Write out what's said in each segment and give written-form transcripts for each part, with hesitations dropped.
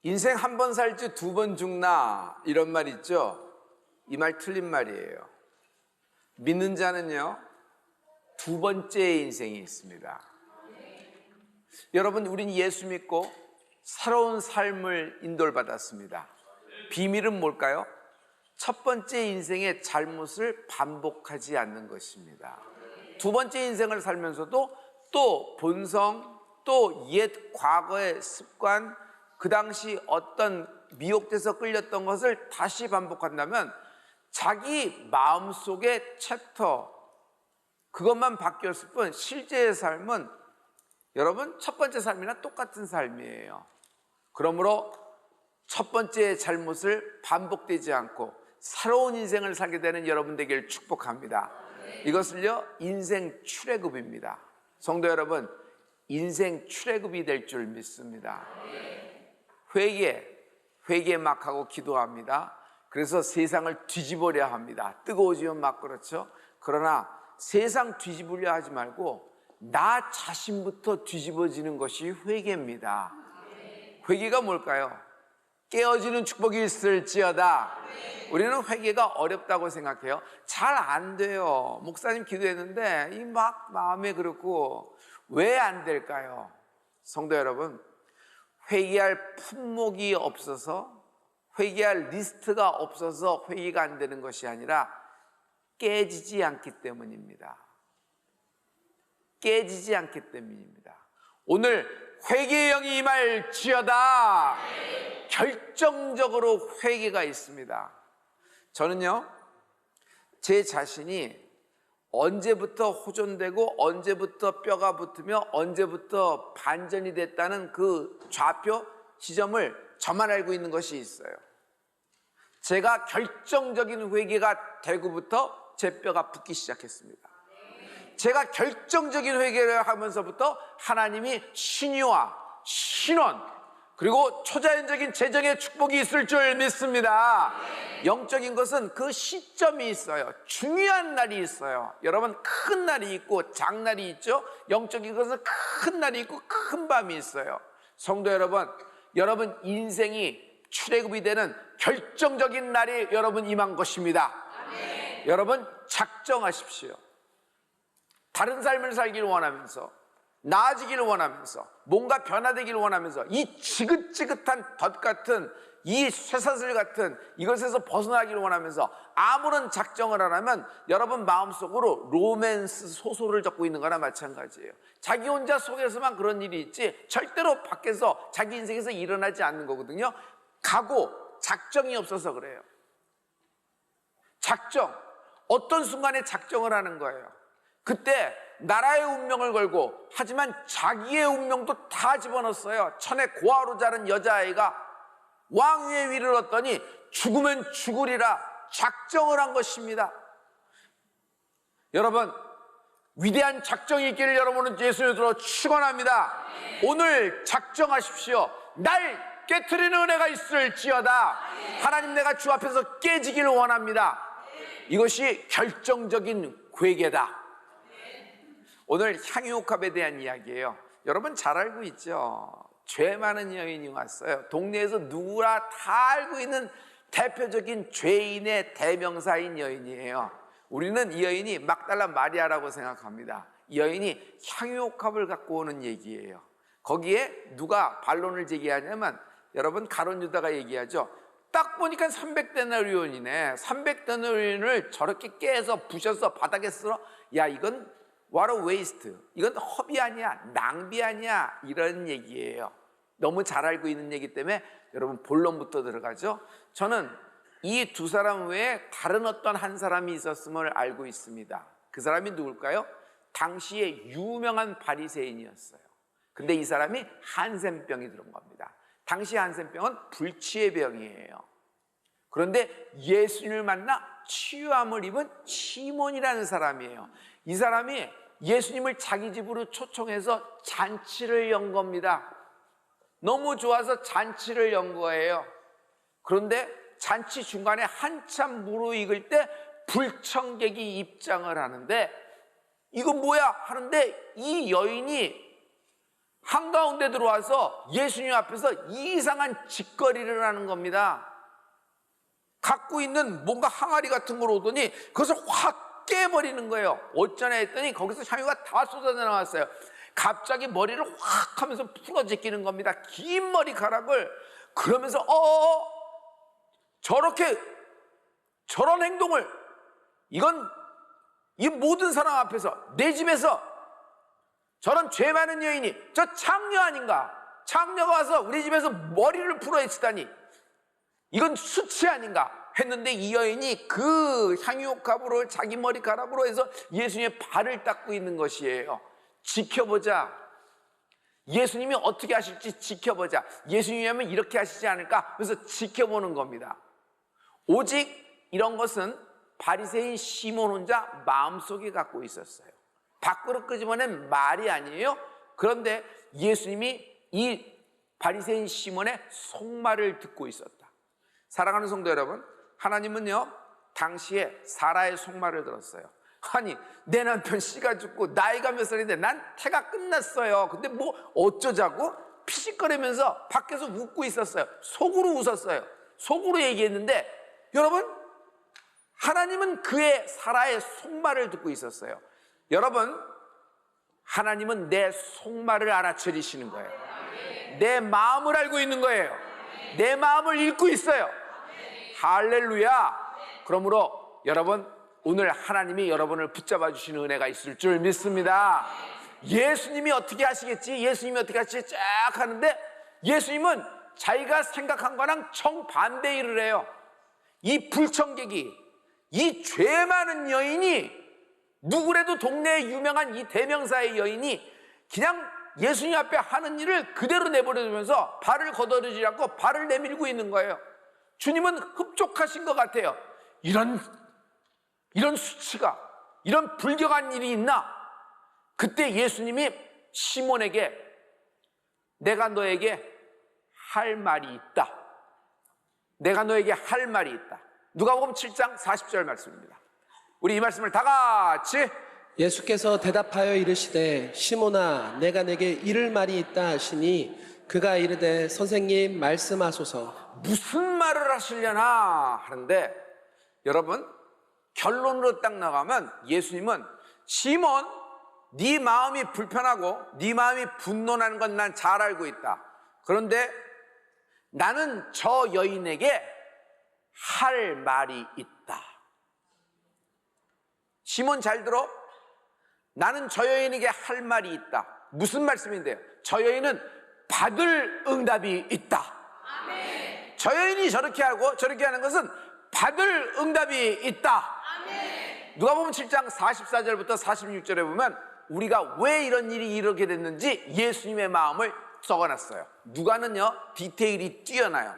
인생 한 번 살지 두 번 죽나 이런 말 있죠. 이 말 틀린 말이에요. 믿는 자는요 두 번째의 인생이 있습니다. 여러분, 우린 예수 믿고 새로운 삶을 인도를 받았습니다. 비밀은 뭘까요? 첫 번째 인생의 잘못을 반복하지 않는 것입니다. 두 번째 인생을 살면서도 또 본성, 또 옛 과거의 습관, 그 당시 어떤 미혹돼서 끌렸던 것을 다시 반복한다면 자기 마음속의 챕터, 그것만 바뀌었을 뿐 실제의 삶은 여러분 첫 번째 삶이나 똑같은 삶이에요. 그러므로 첫 번째 잘못을 반복되지 않고 새로운 인생을 살게 되는 여러분 되기를 축복합니다. 이것을요 인생 출애굽입니다. 성도 여러분, 인생 출애굽이 될 줄 믿습니다. 회개 막 하고 기도합니다. 그래서 세상을 뒤집으려 합니다. 뜨거워지면 막 그렇죠. 그러나 세상 뒤집으려 하지 말고 나 자신부터 뒤집어지는 것이 회개입니다. 회개가 뭘까요? 깨어지는 축복이 있을지어다. 우리는 회개가 어렵다고 생각해요. 잘 안 돼요. 목사님 기도했는데 이 막 마음에 그렇고 왜 안 될까요? 성도 여러분, 회개할 품목이 없어서, 회개할 리스트가 없어서 회개가 안 되는 것이 아니라 깨지지 않기 때문입니다. 깨지지 않기 때문입니다. 오늘 회개의 영이 임할지어다. 결정적으로 회개가 있습니다. 저는요 제 자신이 언제부터 호전되고 언제부터 뼈가 붙으며 언제부터 반전이 됐다는 그 좌표 지점을 저만 알고 있는 것이 있어요. 제가 결정적인 회개가 되고부터 제 뼈가 붙기 시작했습니다. 제가 결정적인 회개를 하면서부터 하나님이 신유와 신원 그리고 초자연적인 재정의 축복이 있을 줄 믿습니다. 영적인 것은 그 시점이 있어요. 중요한 날이 있어요. 여러분, 큰 날이 있고 장날이 있죠. 영적인 것은 큰 날이 있고 큰 밤이 있어요. 성도 여러분, 여러분 인생이 출애굽이 되는 결정적인 날이 여러분 임한 것입니다. 여러분 작정하십시오. 다른 삶을 살기를 원하면서, 나아지기를 원하면서, 뭔가 변화되기를 원하면서 이 지긋지긋한 덫 같은, 이 쇠사슬 같은 이것에서 벗어나기를 원하면서 아무런 작정을 안 하면 여러분 마음속으로 로맨스 소설을 적고 있는 거나 마찬가지예요. 자기 혼자 속에서만 그런 일이 있지 절대로 밖에서 자기 인생에서 일어나지 않는 거거든요. 각오, 작정이 없어서 그래요. 작정, 어떤 순간에 작정을 하는 거예요. 그때 나라의 운명을 걸고, 하지만 자기의 운명도 다 집어넣었어요. 천에 고아로 자란 여자아이가 왕위에 이르렀더니 죽으면 죽으리라 작정을 한 것입니다. 여러분, 위대한 작정이 있기를 여러분은 예수님으로 축원합니다. 오늘 작정하십시오. 날 깨트리는 은혜가 있을지어다. 하나님, 내가 주 앞에서 깨지기를 원합니다. 이것이 결정적인 회개다. 오늘 향유옥합에 대한 이야기예요. 여러분 잘 알고 있죠? 죄 많은 여인이 왔어요. 동네에서 누구나 다 알고 있는 대표적인 죄인의 대명사인 여인이에요. 우리는 이 여인이 막달라 마리아라고 생각합니다. 이 여인이 향유옥합을 갖고 오는 얘기예요. 거기에 누가 반론을 제기하냐면, 여러분 가룟 유다가 얘기하죠. 딱 보니까 300데나리온이네. 300데나리온을 저렇게 깨서 부셔서 바닥에 쓸어? 야, 이건 what a waste. 이건 허비 아니야, 낭비 아니야, 이런 얘기예요. 너무 잘 알고 있는 얘기 때문에 여러분 본론부터 들어가죠. 저는 이 두 사람 외에 다른 어떤 한 사람이 있었음을 알고 있습니다. 그 사람이 누굴까요? 당시에 유명한 바리새인이었어요. 근데 이 사람이 한센병이 들은 겁니다. 당시 한센병은 불치의 병이에요. 그런데 예수님을 만나 치유함을 입은 시몬이라는 사람이에요. 이 사람이 예수님을 자기 집으로 초청해서 잔치를 연 겁니다. 너무 좋아서 잔치를 연 거예요. 그런데 잔치 중간에 한참 무르익을 때 불청객이 입장을 하는데, 이건 뭐야 하는데 이 여인이 한가운데 들어와서 예수님 앞에서 이상한 짓거리를 하는 겁니다. 갖고 있는 뭔가 항아리 같은 걸 오더니 그것을 확 깨버리는 거예요. 어쩌나 했더니 거기서 향유가 다 쏟아져 나왔어요. 갑자기 머리를 확 하면서 풀어 제끼는 겁니다. 긴 머리카락을. 그러면서 저런 행동을, 이 모든 사람 앞에서, 내 집에서 저런 죄 많은 여인이 저 창녀 아닌가? 창녀가 와서 우리 집에서 머리를 풀어 헤치다니 이건 수치 아닌가? 했는데 이 여인이 그 향유옥합으로 자기 머리카락으로 해서 예수님의 발을 닦고 있는 것이에요. 지켜보자. 예수님이 어떻게 하실지 지켜보자. 예수님이 하면 이렇게 하시지 않을까? 그래서 지켜보는 겁니다. 오직 이런 것은 바리새인 시몬 혼자 마음속에 갖고 있었어요. 밖으로 끄집어낸 말이 아니에요. 그런데 예수님이 이 바리새인 시몬의 속말을 듣고 있었다. 사랑하는 성도 여러분, 하나님은요 당시에 사라의 속말을 들었어요. 아니, 내 남편 씨가 죽고 나이가 몇 살인데 난 태가 끝났어요. 근데 뭐 어쩌자고 피식거리면서 밖에서 웃고 있었어요. 속으로 웃었어요. 속으로 얘기했는데 여러분, 하나님은 그의 사라의 속말을 듣고 있었어요. 여러분, 하나님은 내 속말을 알아차리시는 거예요. 내 마음을 알고 있는 거예요. 내 마음을 읽고 있어요. 할렐루야. 그러므로 여러분, 오늘 하나님이 여러분을 붙잡아 주시는 은혜가 있을 줄 믿습니다. 예수님이 어떻게 하시겠지? 예수님이 어떻게 하시겠지? 쫙 하는데 예수님은 자기가 생각한 거랑 정반대 일을 해요. 이 불청객이, 이 죄 많은 여인이, 누구래도 동네에 유명한 이 대명사의 여인이 그냥 예수님 앞에 하는 일을 그대로 내버려두면서 발을 걷어들이지 않고 발을 내밀고 있는 거예요. 주님은 흡족하신 것 같아요. 이런 수치가, 이런 불경한 일이 있나? 그때 예수님이 시몬에게 내가 너에게 할 말이 있다. 내가 너에게 할 말이 있다. 누가복음 7장 40절 말씀입니다. 우리 이 말씀을 다 같이. 예수께서 대답하여 이르시되 시몬아 내가 내게 이를 말이 있다 하시니 그가 이르되 선생님 말씀하소서. 무슨 말을 하시려나 하는데 여러분, 결론으로 딱 나가면 예수님은 시몬, 네 마음이 불편하고 네 마음이 분노하는 건 난 잘 알고 있다. 그런데 나는 저 여인에게 할 말이 있다. 시몬 잘 들어. 나는 저 여인에게 할 말이 있다. 무슨 말씀인데요? 저 여인은 받을 응답이 있다. 아멘. 저 여인이 저렇게 하고 저렇게 하는 것은 받을 응답이 있다. 아멘. 누가복음 7장 44절부터 46절에 보면 우리가 왜 이런 일이 이렇게 됐는지 예수님의 마음을 적어놨어요. 누가는요 디테일이 뛰어나요.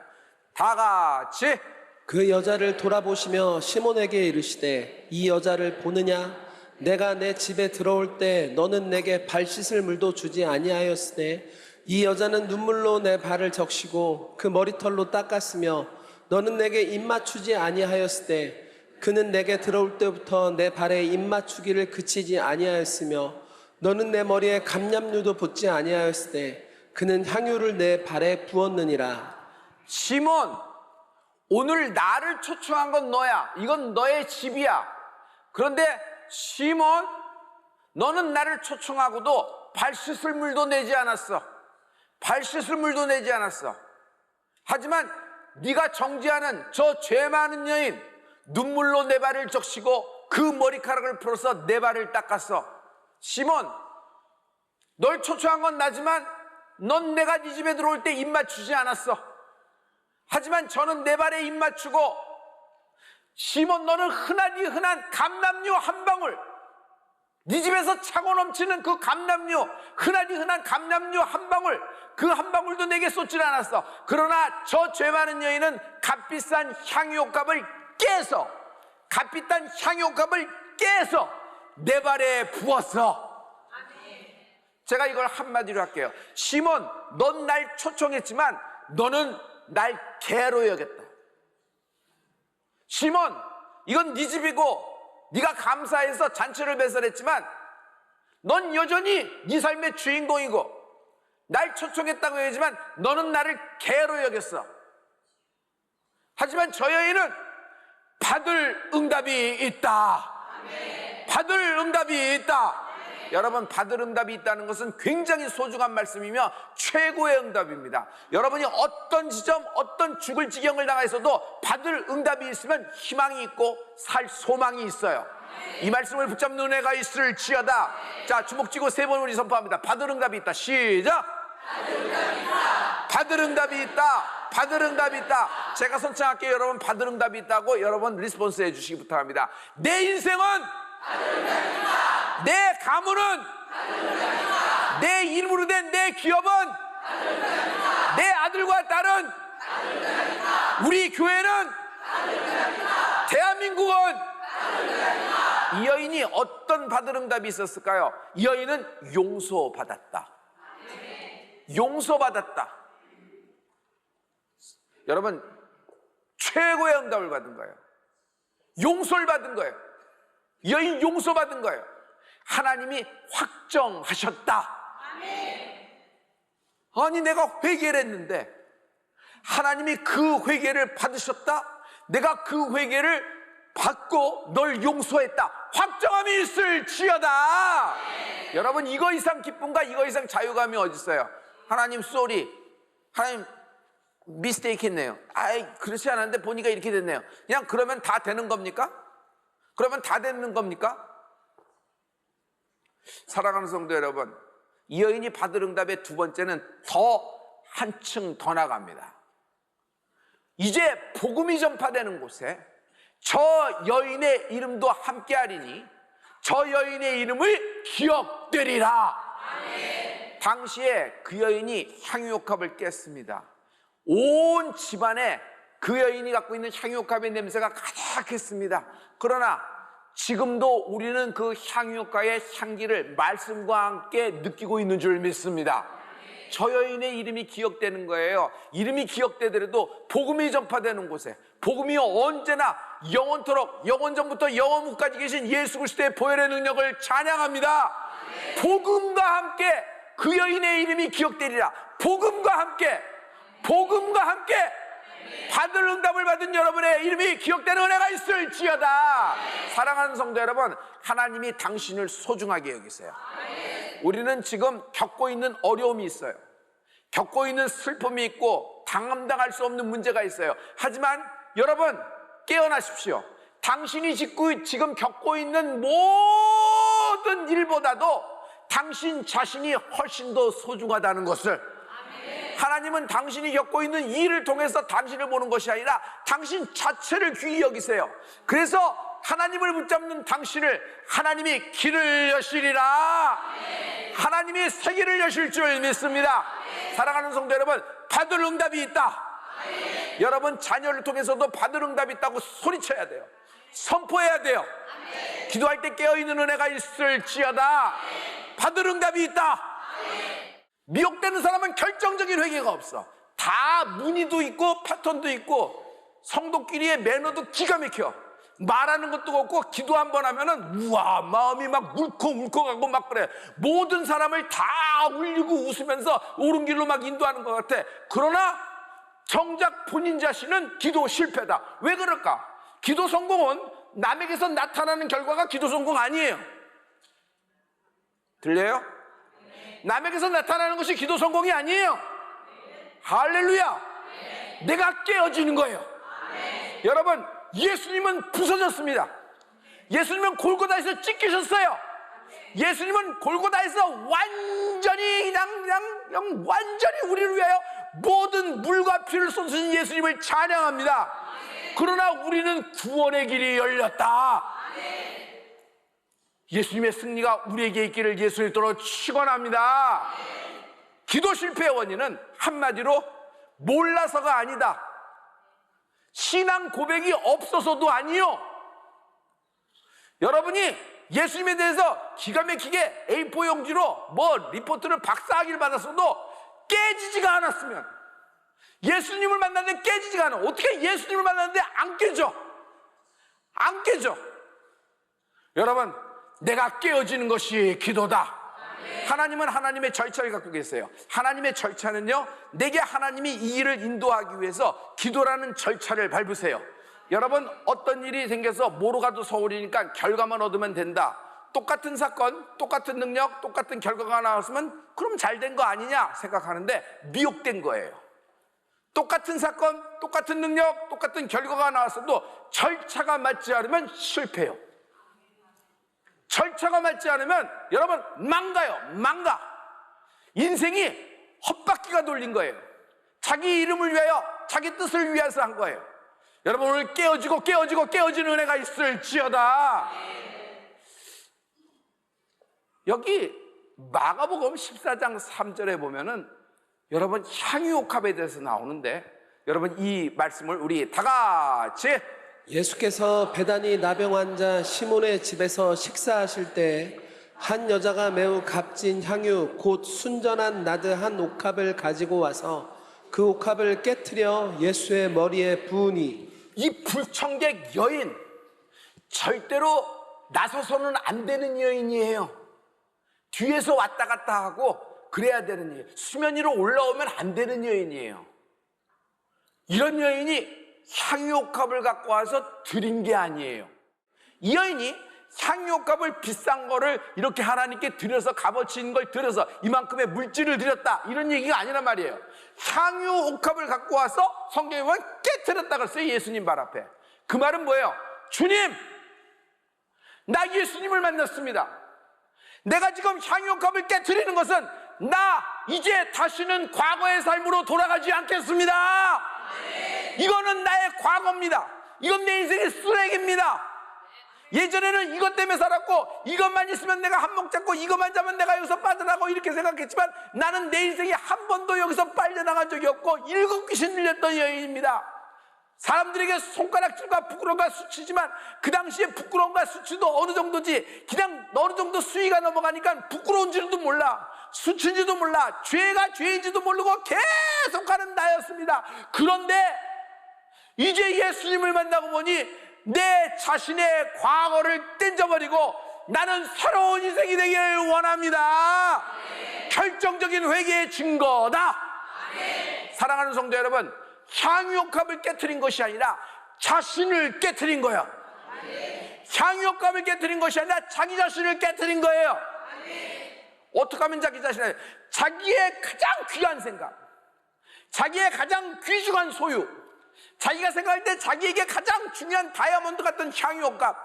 다 같이. 그 여자를 돌아보시며 시몬에게 이르시되 이 여자를 보느냐? 내가 내 집에 들어올 때 너는 내게 발 씻을 물도 주지 아니하였으되 이 여자는 눈물로 내 발을 적시고 그 머리털로 닦았으며 너는 내게 입 맞추지 아니하였으되 그는 내게 들어올 때부터 내 발에 입 맞추기를 그치지 아니하였으며 너는 내 머리에 감람류도 붓지 아니하였으되 그는 향유를 내 발에 부었느니라. 시몬, 오늘 나를 초청한 건 너야. 이건 너의 집이야. 그런데 시몬, 너는 나를 초청하고도 발 씻을 물도 내지 않았어. 발 씻을 물도 내지 않았어. 하지만 네가 정죄하는 저 죄 많은 여인, 눈물로 내 발을 적시고 그 머리카락을 풀어서 내 발을 닦았어. 시몬, 널 초청한 건 나지만 넌 내가 네 집에 들어올 때 입 맞추지 않았어. 하지만 저는 내 발에 입 맞추고, 시몬 너는 흔하디 흔한 감람류 한 방울, 네 집에서 차고 넘치는 그 감람류, 흔하디 흔한 감람류 한 방울, 그 한 방울도 내게 쏟질 않았어. 그러나 저 죄 많은 여인은 값비싼 향유옥합을 깨서, 값비싼 향유옥합을 깨서 내 발에 부었어. 제가 이걸 한마디로 할게요. 시몬, 넌 날 초청했지만 너는 날 개로 여겼다. 시몬, 이건 네 집이고 네가 감사해서 잔치를 배설했지만 넌 여전히 네 삶의 주인공이고 날 초청했다고 얘기하지만 너는 나를 개로 여겼어. 하지만 저 여인은 받을 응답이 있다. 받을 응답이 있다. 여러분, 받을 응답이 있다는 것은 굉장히 소중한 말씀이며 최고의 응답입니다. 여러분이 어떤 지점, 어떤 죽을 지경을 당해서도 받을 응답이 있으면 희망이 있고 살 소망이 있어요. 이 말씀을 붙잡는 은혜가 있을지어다. 자, 주먹 쥐고 세 번 우리 선포합니다. 받을 응답이 있다. 시작. 받을 응답이 있다. 받을 응답이 있다. 제가 선창할게요. 여러분, 받을 응답이 있다고 여러분 리스폰스 해주시기 부탁합니다. 내 인생은 내 가문은 내 이름으로 된 내 기업은 내 아들과 딸은 우리 교회는 대한민국은 이 여인이 어떤 받을 응답이 있었을까요? 이 여인은 용서받았다. 용서받았다. 여러분, 최고의 응답을 받은 거예요. 용서를 받은 거예요. 이 여인 용서받은 거예요. 하나님이 확정하셨다. 아니, 내가 회개를 했는데 하나님이 그 회개를 받으셨다. 내가 그 회개를 받고 널 용서했다. 확정함이 있을지어다. 여러분, 이거 이상 기쁨과 이거 이상 자유감이 어디 있어요? 하나님 쏘리, 하나님 미스테이크 했네요. 아이, 그렇지 않았는데 보니까 이렇게 됐네요. 그냥 그러면 다 되는 겁니까? 그러면 다 되는 겁니까? 사랑하는 성도 여러분, 이 여인이 받을 응답의 두 번째는 더 한층 더 나갑니다. 이제 복음이 전파되는 곳에 저 여인의 이름도 함께하리니 저 여인의 이름을 기억되리라. 당시에 그 여인이 향유옥합을 깼습니다. 온 집안에 그 여인이 갖고 있는 향유옥합의 냄새가 가득했습니다. 그러나 지금도 우리는 그 향유옥합의 향기를 말씀과 함께 느끼고 있는 줄 믿습니다. 저 여인의 이름이 기억되는 거예요. 이름이 기억되더라도 복음이 전파되는 곳에, 복음이 언제나 영원토록, 영원전부터 영원후까지 계신 예수 그리스도의 보혈의 능력을 찬양합니다. 복음과 함께 그 여인의 이름이 기억되리라. 복음과 함께, 복음과 함께 받을 응답을 받은 여러분의 이름이 기억되는 은혜가 있을지어다. 사랑하는 성도 여러분, 하나님이 당신을 소중하게 여기세요. 우리는 지금 겪고 있는 어려움이 있어요. 겪고 있는 슬픔이 있고 감당할 수 없는 문제가 있어요. 하지만 여러분, 깨어나십시오. 당신이 지금 겪고 있는 모든 일보다도 당신 자신이 훨씬 더 소중하다는 것을, 하나님은 당신이 겪고 있는 이 일을 통해서 당신을 보는 것이 아니라 당신 자체를 귀히 여기세요. 그래서 하나님을 붙잡는 당신을 하나님이 길을 여시리라. 하나님이 세계를 여실 줄 믿습니다. 사랑하는 성도 여러분, 받을 응답이 있다. 여러분, 자녀를 통해서도 받을 응답이 있다고 소리쳐야 돼요. 선포해야 돼요. 기도할 때 깨어있는 은혜가 있을지어다. 받을 응답이 있다. 미혹되는 사람은 결정적인 회개가 없어. 다 문의도 있고 패턴도 있고 성도끼리의 매너도 기가 막혀. 말하는 것도 없고 기도 한 번 하면은 우와, 마음이 막 울컥울컥하고 막 그래. 모든 사람을 다 울리고 웃으면서 옳은 길로 막 인도하는 것 같아. 그러나 정작 본인 자신은 기도 실패다. 왜 그럴까? 기도 성공은 남에게서 나타나는 결과가 기도 성공 아니에요. 들려요? 남에게서 나타나는 것이 기도 성공이 아니에요. 할렐루야. 내가 깨어지는 거예요. 여러분, 예수님은 부서졌습니다. 예수님은 골고다에서 찢기셨어요. 예수님은 골고다에서 완전히 그냥 완전히 우리를 위하여 모든 물과 피를 쏟으신 예수님을 찬양합니다. 그러나 우리는 구원의 길이 열렸다. 예수님의 승리가 우리에게 있기를 예수 이름으로 축원합니다. 기도 실패의 원인은 한마디로 몰라서가 아니다. 신앙 고백이 없어서도 아니요. 여러분이 예수님에 대해서 기가 막히게 A4 용지로 뭐 리포트를 박사학위를 받았어도 깨지지가 않았으면, 예수님을 만났는데 깨지지가 않아. 어떻게 예수님을 만났는데 안 깨져? 안 깨져. 여러분, 내가 깨어지는 것이 기도다. 하나님은 하나님의 절차를 갖고 계세요. 하나님의 절차는요, 내게 하나님이 이 일을 인도하기 위해서 기도라는 절차를 밟으세요. 여러분, 어떤 일이 생겨서 뭐로 가도 서울이니까 결과만 얻으면 된다. 똑같은 사건, 똑같은 능력, 똑같은 결과가 나왔으면 그럼 잘 된 거 아니냐 생각하는데 미혹된 거예요. 똑같은 사건, 똑같은 능력, 똑같은 결과가 나왔어도 절차가 맞지 않으면 실패해요. 절차가 맞지 않으면 여러분 망가. 인생이 헛바퀴가 돌린 거예요. 자기 이름을 위하여, 자기 뜻을 위해서 한 거예요. 여러분, 오늘 깨어지는 은혜가 있을지어다. 여기 마가복음 14장 3절에 보면은 여러분 향유옥합에 대해서 나오는데, 여러분 이 말씀을 우리 다 같이, 예수께서 베다니 나병 환자 시몬의 집에서 식사하실 때 한 여자가 매우 값진 향유 곧 순전한 나드 한 옥합을 가지고 와서 그 옥합을 깨트려 예수의 머리에 부으니, 이 불청객 여인 절대로 나서서는 안 되는 여인이에요. 뒤에서 왔다 갔다 하고 그래야 되는 여인, 수면 위로 올라오면 안 되는 여인이에요. 이런 여인이 향유옥합을 갖고 와서 드린 게 아니에요. 이 여인이 향유옥합을 비싼 거를 이렇게 하나님께 드려서, 값어치인 걸 드려서 이만큼의 물질을 드렸다, 이런 얘기가 아니란 말이에요. 향유옥합을 갖고 와서 성경에 보면 깨트렸다 그랬어요. 예수님 발 앞에. 그 말은 뭐예요? 주님, 나 예수님을 만났습니다. 내가 지금 향유옥합을 깨트리는 것은 나 이제 다시는 과거의 삶으로 돌아가지 않겠습니다. 이거는 나의 과거입니다. 이건 내 인생의 쓰레기입니다. 예전에는 이것 때문에 살았고, 이것만 있으면 내가 한몫 잡고, 이것만 잡으면 내가 여기서 빠져나가고 이렇게 생각했지만, 나는 내 인생에 한 번도 여기서 빠져나간 적이 없고 7 귀신 들렸던 여인입니다. 사람들에게 손가락질과 부끄러움과 수치지만 그 당시에 부끄러움과 수치도 어느 정도지, 그냥 어느 정도 수위가 넘어가니까 부끄러운지도 몰라, 수치인지도 몰라, 죄가 죄인지도 모르고 계속 가는 나였습니다. 그런데 이제 예수님을 만나고 보니 내 자신의 과거를 던져버리고 나는 새로운 인생이 되기를 원합니다. 결정적인 회개의 증거다. 사랑하는 성도 여러분, 향유옥합을 깨트린 것이 아니라 자신을 깨트린 거예요. 향유옥합을 깨트린 것이 아니라 자기 자신을 깨트린 거예요. 어떻게 하면 자기 자신을, 자기의 가장 귀한 생각, 자기의 가장 귀중한 소유, 자기가 생각할 때 자기에게 가장 중요한 다이아몬드 같은 향유옥합,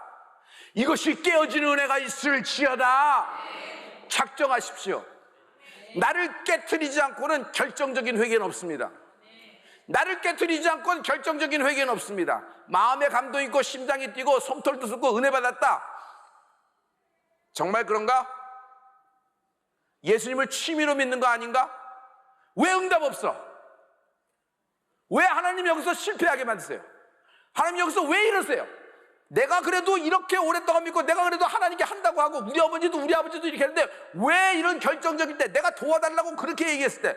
이것이 깨어지는 은혜가 있을지어다. 작정하십시오. 나를 깨트리지 않고는 결정적인 회개는 없습니다. 나를 깨트리지 않고는 결정적인 회개는 없습니다. 마음에 감동 있고 심장이 뛰고 솜털도 쏟고 은혜 받았다, 정말 그런가? 예수님을 취미로 믿는 거 아닌가? 왜 응답 없어? 왜 하나님 여기서 실패하게 만드세요? 하나님 여기서 왜 이러세요? 내가 그래도 이렇게 오랫동안 믿고, 내가 그래도 하나님께 한다고 하고, 우리 어머니도 우리 아버지도 이렇게 했는데 왜 이런 결정적일 때, 내가 도와달라고 그렇게 얘기했을 때,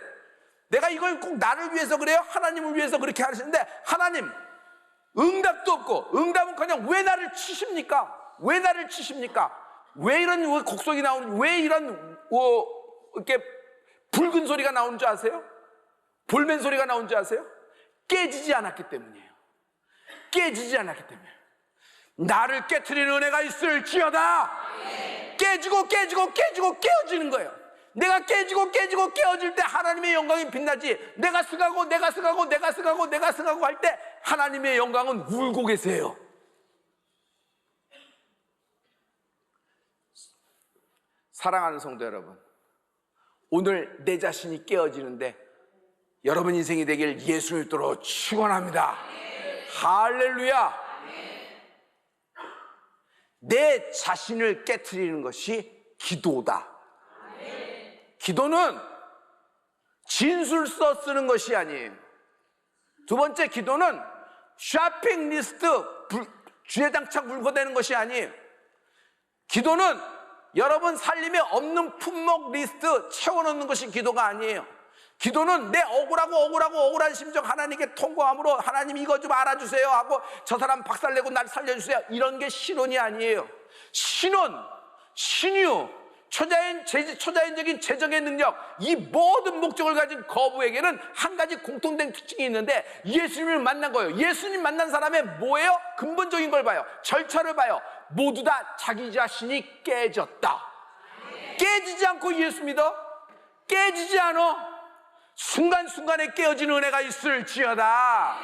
내가 이걸 꼭 나를 위해서 그래요? 하나님을 위해서 그렇게 하시는데 하나님 응답도 없고, 응답은커녕 왜 나를 치십니까? 왜 나를 치십니까? 왜 이런 곡성이 나오는, 왜 이런 이렇게 붉은 소리가 나오는 줄 아세요? 볼멘 소리가 나오는 줄 아세요? 깨지지 않았기 때문이에요. 깨지지 않았기 때문에. 나를 깨트리는 은혜가 있을지어다. 깨지고 깨어지는 거예요. 내가 깨지고 깨어질 때 하나님의 영광이 빛나지, 내가 승하고 할 때 하나님의 영광은 울고 계세요. 사랑하는 성도 여러분, 오늘 내 자신이 깨어지는데 여러분 인생이 되길 예수를 믿도록 축원합니다. 할렐루야. 내 자신을 깨트리는 것이 기도다. 기도는 진술서 쓰는 것이 아니에요. 두 번째, 기도는 쇼핑 리스트, 주차장창 물고대는 것이 아니에요. 기도는 여러분 살림에 없는 품목 리스트 채워넣는 것이 기도가 아니에요. 기도는 내 억울한 심정 하나님께 통고함으로, 하나님 이거 좀 알아주세요 하고, 저 사람 박살내고 날 살려주세요, 이런 게 신혼이 아니에요. 신유, 초자연적인 재정의 능력, 이 모든 목적을 가진 거부에게는 한 가지 공통된 특징이 있는데 예수님을 만난 거예요. 예수님 만난 사람의 뭐예요? 근본적인 걸 봐요. 절차를 봐요. 모두 다 자기 자신이 깨졌다. 깨지지 않고 예수 믿어? 깨지지 않아? 순간순간에 깨어지는 은혜가 있을지어다.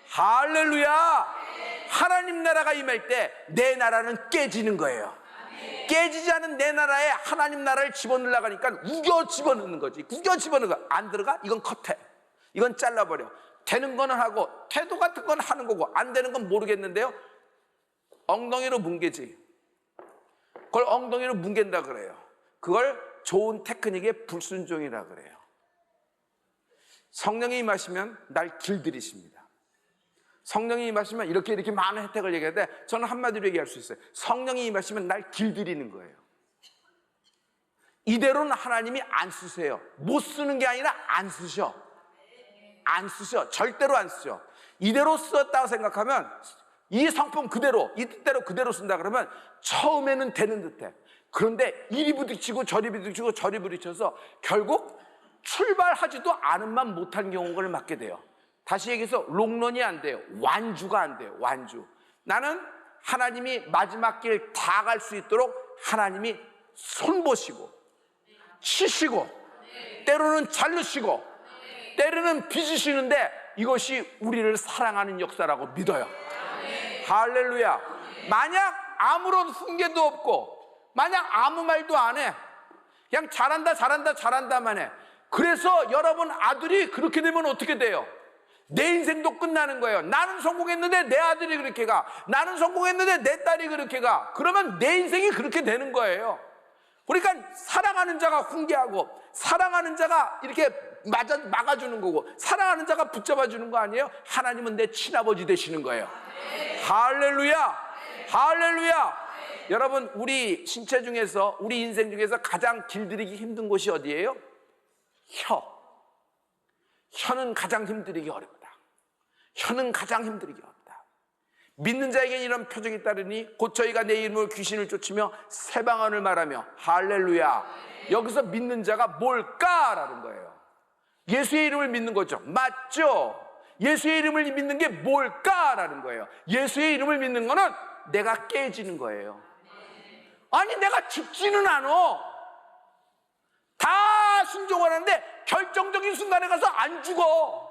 할렐루야. 하나님 나라가 임할 때 내 나라는 깨지는 거예요. 깨지지 않은 내 나라에 하나님 나라를 집어넣으려고 하니까 우겨 집어넣는 거지. 우겨 집어넣는 거. 안 들어가? 이건 컷해. 이건 잘라버려. 되는 거는 하고 태도 같은 건 하는 거고 안 되는 건 모르겠는데요, 엉덩이로 뭉개지. 그걸 엉덩이로 뭉갠다 그래요. 그걸 좋은 테크닉의 불순종이라 그래요. 성령이 임하시면 날 길들이십니다. 성령이 임하시면 이렇게 많은 혜택을 얘기하는데 저는 한마디로 얘기할 수 있어요. 성령이 임하시면 날 길들이는 거예요. 이대로는 하나님이 안 쓰세요. 못 쓰는 게 아니라 안 쓰셔. 안 쓰셔. 절대로 안 쓰셔. 이대로 썼다고 생각하면 이 성품 그대로, 이 뜻대로 그대로 쓴다 그러면 처음에는 되는 듯해. 그런데 이리 부딪히고 저리 부딪히고 저리 부딪혀서 결국 출발하지도 않은만 못한 경우를 맞게 돼요. 다시 얘기해서 롱런이 안 돼요. 완주가 안 돼요. 완주. 나는 하나님이 마지막 길 다 갈 수 있도록 하나님이 손보시고 치시고 때로는 자르시고 때로는 빚으시는데 이것이 우리를 사랑하는 역사라고 믿어요. 할렐루야. 만약 아무런 훈계도 없고 만약 아무 말도 안 해, 그냥 잘한다만 해. 그래서 여러분 아들이 그렇게 되면 어떻게 돼요? 내 인생도 끝나는 거예요. 나는 성공했는데 내 아들이 그렇게 가. 나는 성공했는데 내 딸이 그렇게 가. 그러면 내 인생이 그렇게 되는 거예요. 그러니까 사랑하는 자가 훈계하고 사랑하는 자가 이렇게 막아주는 거고 사랑하는 자가 붙잡아주는 거 아니에요? 하나님은 내 친아버지 되시는 거예요. 할렐루야. 할렐루야. 여러분, 우리 신체 중에서 우리 인생 중에서 가장 길들이기 힘든 곳이 어디예요? 혀는 가장 힘들이기 어렵다. 혀는 가장 힘들이기 어렵다. 믿는 자에게는 이런 표적이 따르니 곧 저희가 내 이름으로 귀신을 쫓으며 새 방언을 말하며 할렐루야. 여기서 믿는 자가 뭘까라는 거예요. 예수의 이름을 믿는 거죠. 맞죠? 예수의 이름을 믿는 게 뭘까라는 거예요. 예수의 이름을 믿는 거는 내가 깨지는 거예요. 아니 내가 죽지는 않아. 다 순종을 하는데 결정적인 순간에 가서 안 죽어.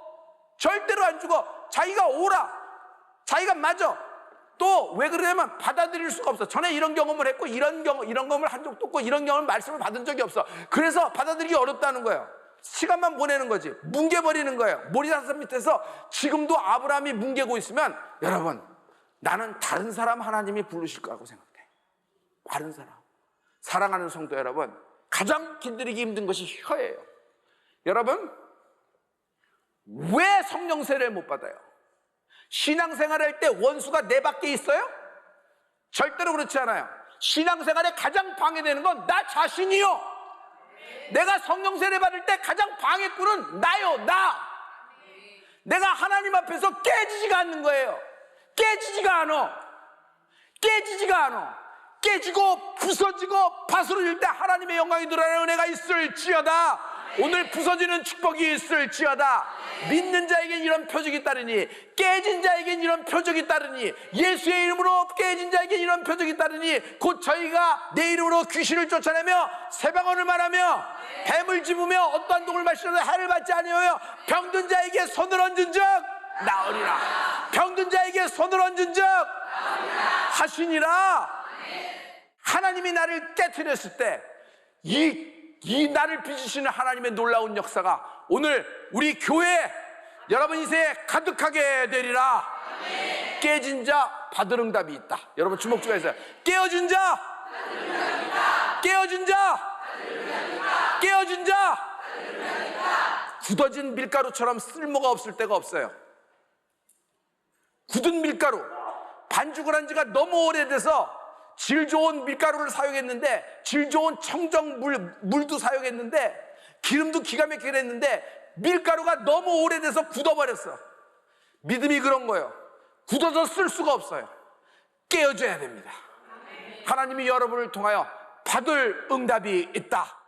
절대로 안 죽어. 자기가 옳아. 자기가 맞아. 또 왜 그러냐면 받아들일 수가 없어. 전에 이런 경험을 했고 이런 경험을 한 적도 없고 이런 경험을 말씀을 받은 적이 없어. 그래서 받아들이기 어렵다는 거예요. 시간만 보내는 거지. 뭉개버리는 거예요. 모리사산 밑에서 지금도 아브라함이 뭉개고 있으면 여러분, 나는 다른 사람 하나님이 부르실 거라고 생각해. 다른 사람. 사랑하는 성도 여러분, 가장 길들이기 힘든 것이 혀예요. 여러분, 왜 성령 세례를 못 받아요? 신앙생활 할 때 원수가 내 밖에 있어요? 절대로 그렇지 않아요. 신앙생활에 가장 방해되는 건 나 자신이요. 내가 성령 세례 받을 때 가장 방해꾼은 나요. 내가 하나님 앞에서 깨지지가 않는 거예요. 깨지지가 않아. 깨지고 부서지고 파스러질 때 하나님의 영광이 드러나는 은혜가 있을지어다. 오늘 부서지는 축복이 있을지어다. 믿는 자에겐 이런 표적이 따르니 깨진 자에겐 이런 표적이 따르니 예수의 이름으로 깨진 자에겐 이런 표적이 따르니 곧 저희가 내 이름으로 귀신을 쫓아내며 새 방언을 말하며 뱀을 집으며 어떠한 독을 마시려도 해를 받지 아니하여 병든 자에게 손을 얹은 적 나으리라. 병든 자에게 손을 얹은 적 하시니라. 하나님이 나를 깨트렸을 때 이 나를 빚으시는 하나님의 놀라운 역사가 오늘 우리 교회 여러분 인생에 가득하게 되리라. 깨진 자 받을 응답이 있다. 여러분 주목 좀 해주세요. 깨어진 자, 깨어진 자, 깨어진 자. 굳어진 밀가루처럼 쓸모가 없을 때가 없어요. 굳은 밀가루, 반죽을 한 지가 너무 오래돼서 질 좋은 밀가루를 사용했는데 질 좋은 청정물도 사용했는데 기름도 기가 막히게 했는데 밀가루가 너무 오래돼서 굳어버렸어. 믿음이 그런 거예요. 굳어서 쓸 수가 없어요. 깨어져야 됩니다. 하나님이 여러분을 통하여 받을 응답이 있다.